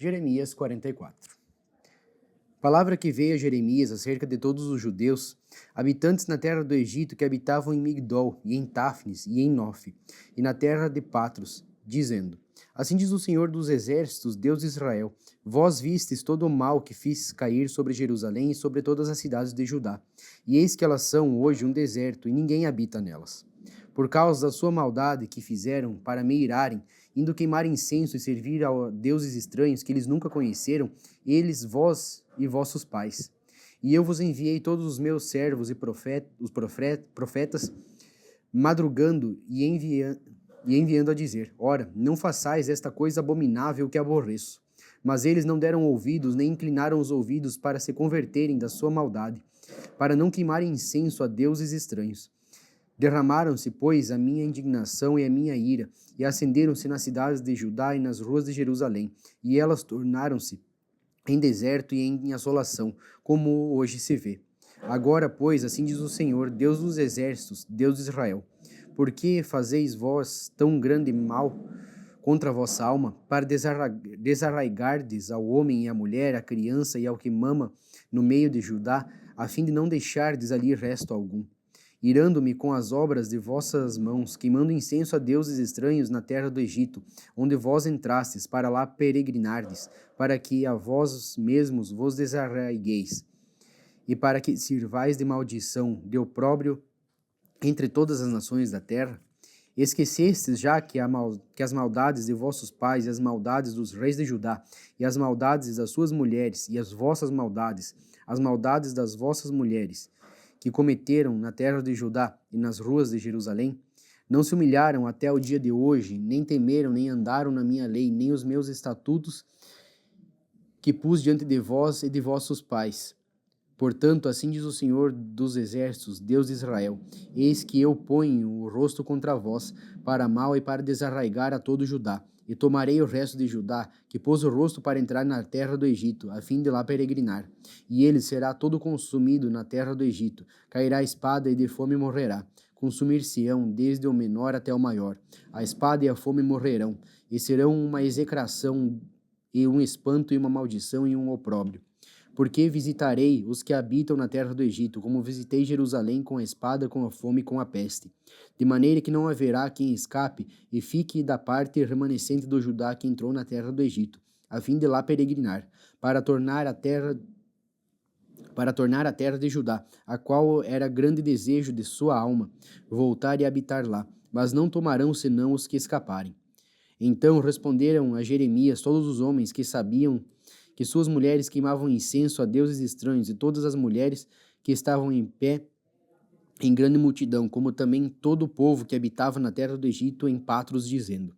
Jeremias 44. Palavra que veio a Jeremias acerca de todos os judeus, habitantes na terra do Egito, que habitavam em Migdol, e em Táfnis, e em Nofe, e na terra de Patros, dizendo: Assim diz o Senhor dos Exércitos, Deus de Israel: Vós vistes todo o mal que fiz cair sobre Jerusalém e sobre todas as cidades de Judá, e eis que elas são hoje um deserto, e ninguém habita nelas. Por causa da sua maldade que fizeram para me irarem, indo queimar incenso e servir a deuses estranhos que eles nunca conheceram, eles, vós e vossos pais. E eu vos enviei todos os meus servos e profetas, madrugando e enviando a dizer: Ora, não façais esta coisa abominável que aborreço. Mas eles não deram ouvidos, nem inclinaram os ouvidos para se converterem da sua maldade, para não queimarem incenso a deuses estranhos. Derramaram-se, pois, a minha indignação e a minha ira, e acenderam-se nas cidades de Judá e nas ruas de Jerusalém, e elas tornaram-se em deserto e em assolação, como hoje se vê. Agora, pois, assim diz o Senhor, Deus dos exércitos, Deus de Israel: Por que fazeis vós tão grande mal contra a vossa alma, para desarraigardes ao homem e à mulher, à criança e ao que mama no meio de Judá, a fim de não deixardes ali resto algum? Irando-me com as obras de vossas mãos, queimando incenso a deuses estranhos na terra do Egito, onde vós entrastes, para lá peregrinardes, para que a vós mesmos vos desarraigueis, e para que sirvais de maldição, de opróbrio entre todas as nações da terra? Esquecestes já que as maldades de vossos pais, e as maldades dos reis de Judá, e as maldades das suas mulheres, e as vossas maldades, as maldades das vossas mulheres, que cometeram na terra de Judá e nas ruas de Jerusalém, não se humilharam até o dia de hoje, nem temeram, nem andaram na minha lei, nem os meus estatutos que pus diante de vós e de vossos pais. Portanto, assim diz o Senhor dos Exércitos, Deus de Israel: Eis que eu ponho o rosto contra vós, para mal e para desarraigar a todo Judá. E tomarei o resto de Judá, que pôs o rosto para entrar na terra do Egito, a fim de lá peregrinar. E ele será todo consumido na terra do Egito. Cairá a espada e de fome morrerá. Consumir-se-ão desde o menor até o maior. A espada e a fome morrerão, e serão uma execração e um espanto e uma maldição e um opróbrio. Porque visitarei os que habitam na terra do Egito, como visitei Jerusalém com a espada, com a fome e com a peste. De maneira que não haverá quem escape e fique da parte remanescente do Judá que entrou na terra do Egito, a fim de lá peregrinar, para tornar a terra de Judá, a qual era grande desejo de sua alma, voltar e habitar lá, mas não tomarão senão os que escaparem. Então responderam a Jeremias todos os homens que sabiam que suas mulheres queimavam incenso a deuses estranhos, e todas as mulheres que estavam em pé em grande multidão, como também todo o povo que habitava na terra do Egito em Patros, dizendo: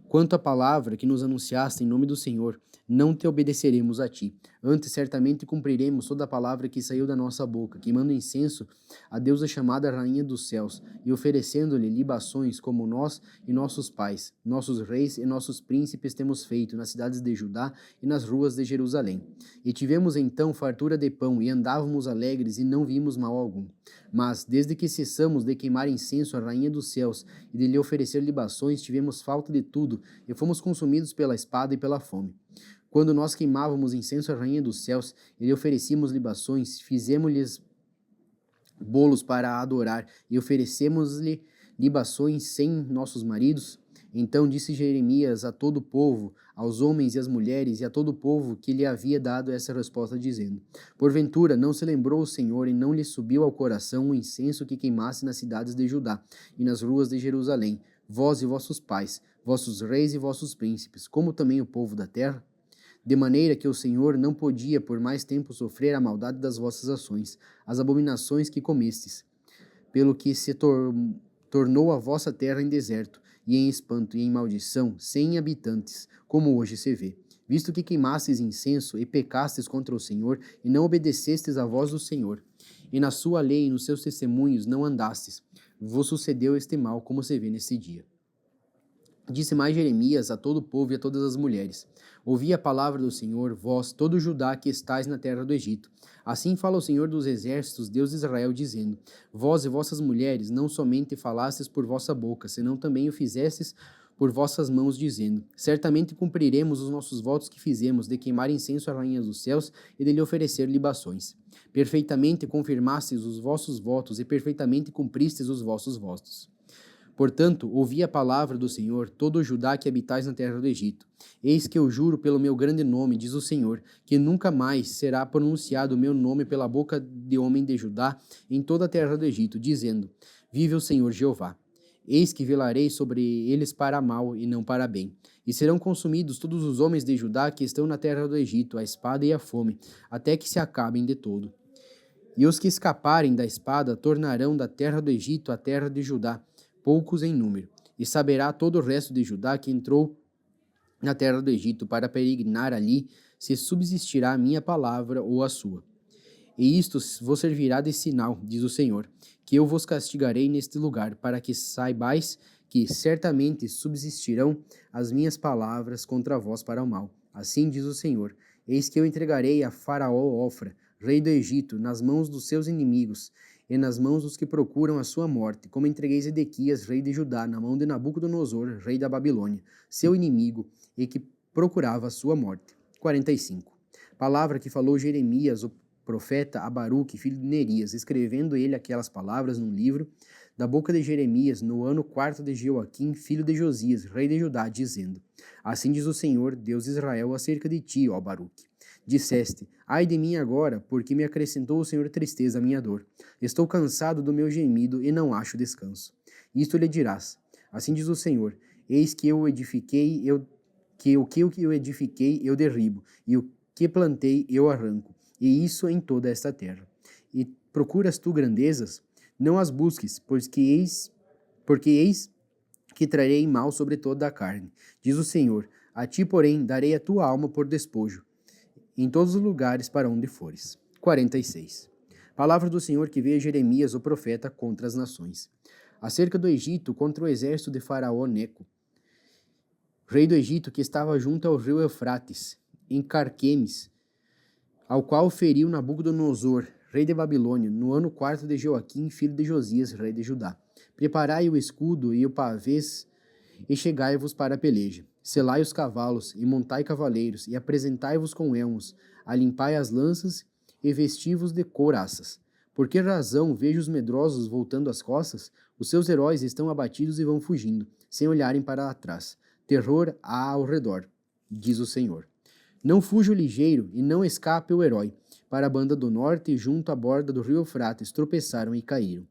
Quanto à palavra que nos anunciaste em nome do Senhor, não te obedeceremos a ti. Antes, certamente cumpriremos toda a palavra que saiu da nossa boca, queimando incenso a deusa chamada Rainha dos Céus, e oferecendo-lhe libações, como nós e nossos pais, nossos reis e nossos príncipes temos feito nas cidades de Judá e nas ruas de Jerusalém. E tivemos então fartura de pão, e andávamos alegres, e não vimos mal algum. Mas, desde que cessamos de queimar incenso à Rainha dos Céus e de lhe oferecer libações, tivemos falta de tudo, e fomos consumidos pela espada e pela fome. Quando nós queimávamos incenso à Rainha dos Céus e lhe oferecíamos libações, fizemos-lhes bolos para a adorar e oferecemos-lhe libações sem nossos maridos? Então disse Jeremias a todo o povo, aos homens e às mulheres, e a todo o povo que lhe havia dado essa resposta, dizendo: Porventura não se lembrou o Senhor e não lhe subiu ao coração o incenso que queimasse nas cidades de Judá e nas ruas de Jerusalém, vós e vossos pais, vossos reis e vossos príncipes, como também o povo da terra? De maneira que o Senhor não podia por mais tempo sofrer a maldade das vossas ações, as abominações que comestes, pelo que se tornou a vossa terra em deserto, e em espanto e em maldição, sem habitantes, como hoje se vê. Visto que queimastes incenso e pecastes contra o Senhor, e não obedecestes à voz do Senhor, e na sua lei e nos seus testemunhos não andastes, vos sucedeu este mal, como se vê neste dia. Disse mais Jeremias a todo o povo e a todas as mulheres: Ouvi a palavra do Senhor, vós, todo Judá que estáis na terra do Egito. Assim fala o Senhor dos Exércitos, Deus de Israel, dizendo: Vós e vossas mulheres não somente falastes por vossa boca, senão também o fizestes por vossas mãos, dizendo: certamente cumpriremos os nossos votos que fizemos, de queimar incenso à rainha dos céus e de lhe oferecer libações. Perfeitamente confirmastes os vossos votos e perfeitamente cumpristes os vossos votos. Portanto, ouvi a palavra do Senhor, todo o Judá que habitais na terra do Egito. Eis que eu juro pelo meu grande nome, diz o Senhor, que nunca mais será pronunciado o meu nome pela boca de homem de Judá em toda a terra do Egito, dizendo: vive o Senhor Jeová. Eis que velarei sobre eles para mal e não para bem. E serão consumidos todos os homens de Judá que estão na terra do Egito, a espada e a fome, até que se acabem de todo. E os que escaparem da espada tornarão da terra do Egito à terra de Judá, poucos em número. E saberá todo o resto de Judá que entrou na terra do Egito para peregrinar ali, se subsistirá a minha palavra ou a sua. E isto vos servirá de sinal, diz o Senhor, que eu vos castigarei neste lugar, para que saibais que certamente subsistirão as minhas palavras contra vós para o mal. Assim diz o Senhor: eis que eu entregarei a Faraó Ofra, rei do Egito, nas mãos dos seus inimigos, e nas mãos dos que procuram a sua morte, como entreguei Zedequias, rei de Judá, na mão de Nabucodonosor, rei da Babilônia, seu inimigo, e que procurava a sua morte. 45. Palavra que falou Jeremias, o profeta, a Baruque, filho de Nerias, escrevendo ele aquelas palavras num livro, da boca de Jeremias, no ano 4 de Jeoaquim, filho de Josias, rei de Judá, dizendo: assim diz o Senhor, Deus de Israel, acerca de ti, ó Baruque. Disseste: ai de mim agora, porque me acrescentou o Senhor tristeza à minha dor. Estou cansado do meu gemido e não acho descanso. Isto lhe dirás: assim diz o Senhor: eis que eu edifiquei, o que eu edifiquei eu derribo, e o que plantei eu arranco, e isso em toda esta terra. E procuras tu grandezas? Não as busques, porque eis que trarei mal sobre toda a carne, diz o Senhor. A ti, porém, darei a tua alma por despojo, em todos os lugares para onde fores. 46. Palavra do Senhor que veio a Jeremias, o profeta, contra as nações. Acerca do Egito, contra o exército de Faraó Neco, rei do Egito, que estava junto ao rio Eufrates, em Carquemes, ao qual feriu Nabucodonosor, rei de Babilônia, no ano 4 de Joaquim, filho de Josias, rei de Judá. Preparai o escudo e o pavês, e chegai-vos para a peleja. Selai os cavalos, e montai cavaleiros, e apresentai-vos com elmos, alimpai as lanças, e vesti-vos de couraças. Por que razão vejo os medrosos voltando as costas? Os seus heróis estão abatidos e vão fugindo, sem olharem para trás. Terror há ao redor, diz o Senhor. Não fuja o ligeiro, e não escape o herói. Para a banda do norte, junto à borda do rio Eufrates, tropeçaram e caíram.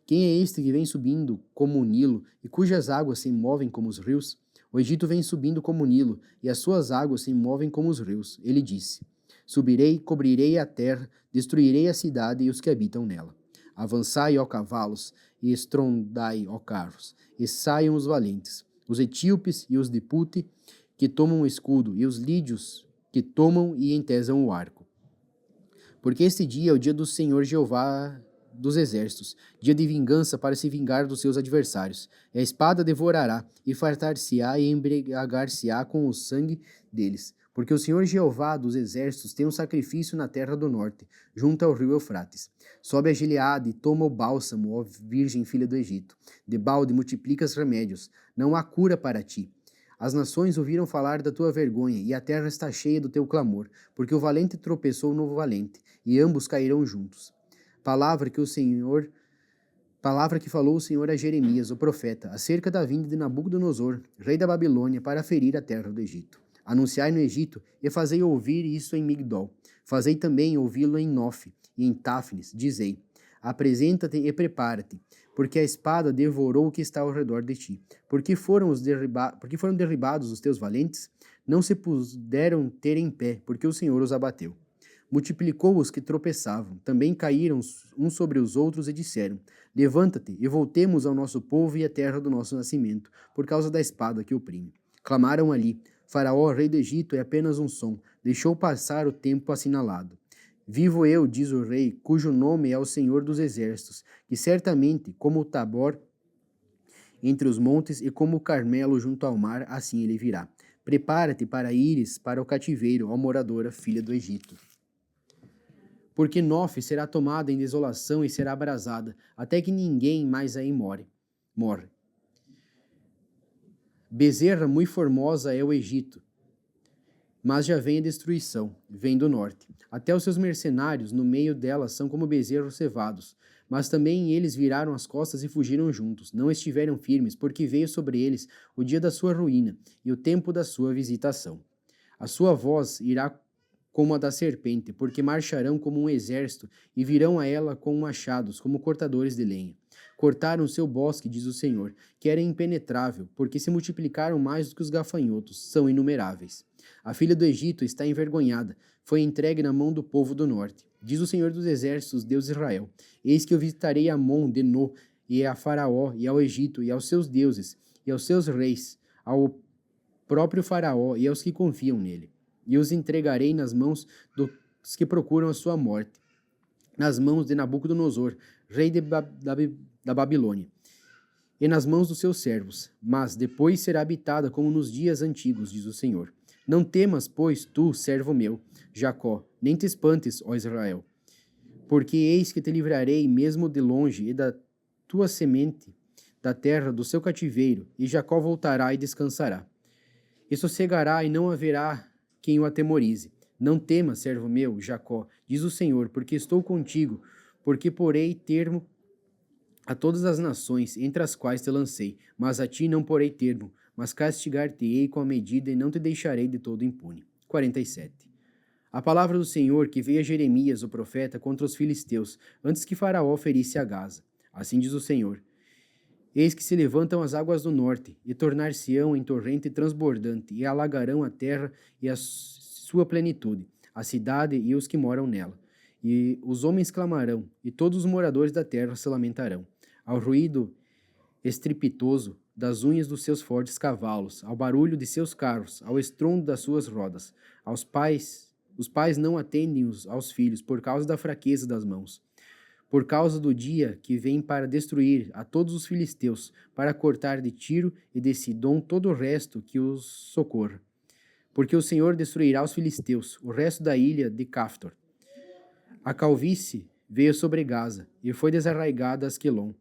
Quem é este que vem subindo como o Nilo, e cujas águas se movem como os rios? O Egito vem subindo como o Nilo, e as suas águas se movem como os rios. Ele disse: subirei, cobrirei a terra, destruirei a cidade e os que habitam nela. Avançai, ó cavalos, e estrondai, ó carros, e saiam os valentes, os etíopes e os de Pute, que tomam o escudo, e os lídios, que tomam e entesam o arco. Porque este dia é o dia do Senhor Jeová dos exércitos, dia de vingança para se vingar dos seus adversários. E a espada devorará, e fartar-se-á e embriagar-se-á com o sangue deles. Porque o Senhor Jeová dos exércitos tem um sacrifício na terra do norte, junto ao rio Eufrates. Sobe a Gileade e toma o bálsamo, ó virgem filha do Egito. De balde multiplicas remédios, não há cura para ti. As nações ouviram falar da tua vergonha, e a terra está cheia do teu clamor, porque o valente tropeçou no valente, e ambos cairão juntos. Palavra que falou o Senhor a Jeremias, o profeta, acerca da vinda de Nabucodonosor, rei da Babilônia, para ferir a terra do Egito. Anunciai no Egito, e fazei ouvir isso em Migdol. Fazei também ouvi-lo em Nofe, e em Táfnis, dizei: apresenta-te e prepara-te, porque a espada devorou o que está ao redor de ti. Porque foram derribados os teus valentes? Não se puderam ter em pé, porque o Senhor os abateu. Multiplicou os que tropeçavam, também caíram uns sobre os outros e disseram: levanta-te e voltemos ao nosso povo e à terra do nosso nascimento, por causa da espada que oprime. Clamaram ali: Faraó, rei do Egito, é apenas um som, deixou passar o tempo assinalado. Vivo eu, diz o rei, cujo nome é o Senhor dos Exércitos, que certamente, como o Tabor entre os montes e como o Carmelo junto ao mar, assim ele virá. Prepara-te para ires para o cativeiro, ó moradora, filha do Egito. Porque Nofe será tomada em desolação e será abrasada, até que ninguém mais aí morre. Bezerra muito formosa é o Egito, mas já vem a destruição, vem do norte. Até os seus mercenários no meio dela são como bezerros cevados, mas também eles viraram as costas e fugiram juntos. Não estiveram firmes, porque veio sobre eles o dia da sua ruína e o tempo da sua visitação. A sua voz irá como a da serpente, porque marcharão como um exército e virão a ela com machados, como cortadores de lenha. Cortaram o seu bosque, diz o Senhor, que era impenetrável, porque se multiplicaram mais do que os gafanhotos, são inumeráveis. A filha do Egito está envergonhada, foi entregue na mão do povo do norte. Diz o Senhor dos exércitos, Deus de Israel: Eis que eu visitarei Amon de No, e a Faraó, e ao Egito, e aos seus deuses, e aos seus reis, ao próprio Faraó e aos que confiam nele. E os entregarei nas mãos dos que procuram a sua morte, nas mãos de Nabucodonosor, rei da Babilônia, e nas mãos dos seus servos, mas depois será habitada como nos dias antigos, diz o Senhor. Não temas, pois, tu, servo meu, Jacó, nem te espantes, ó Israel, porque eis que te livrarei mesmo de longe e da tua semente da terra do seu cativeiro, e Jacó voltará e descansará. E sossegará e não haverá quem o atemorize. Não temas, servo meu, Jacó, diz o Senhor, porque estou contigo, porque porei termo a todas as nações entre as quais te lancei, mas a ti não porei termo, mas castigar-te-ei com a medida e não te deixarei de todo impune. 47. A palavra do Senhor que veio a Jeremias, o profeta, contra os filisteus, antes que Faraó ferisse a Gaza. Assim diz o Senhor: Eis que se levantam as águas do norte, e tornar-se-ão em torrente transbordante, e alagarão a terra e a sua plenitude, a cidade e os que moram nela. E os homens clamarão, e todos os moradores da terra se lamentarão. Ao ruído estrepitoso das unhas dos seus fortes cavalos, ao barulho de seus carros, ao estrondo das suas rodas. Os pais não atendem aos filhos por causa da fraqueza das mãos. Por causa do dia que vem para destruir a todos os filisteus, para cortar de Tiro e de Sidom todo o resto que os socorra. Porque o Senhor destruirá os filisteus, o resto da ilha de Caftor. A calvície veio sobre Gaza, e foi desarraigada a Asquelon,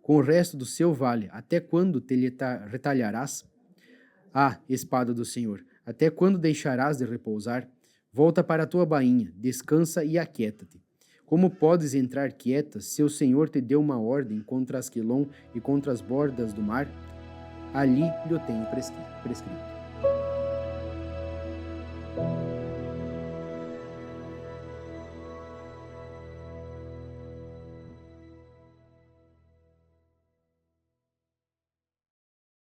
com o resto do seu vale. Até quando te retalharás? Ah, espada do Senhor, até quando deixarás de repousar? Volta para a tua bainha, descansa e aquieta-te. Como podes entrar quieta se o Senhor te deu uma ordem contra Asquelon e contra as bordas do mar? Ali lhe tenho prescrito.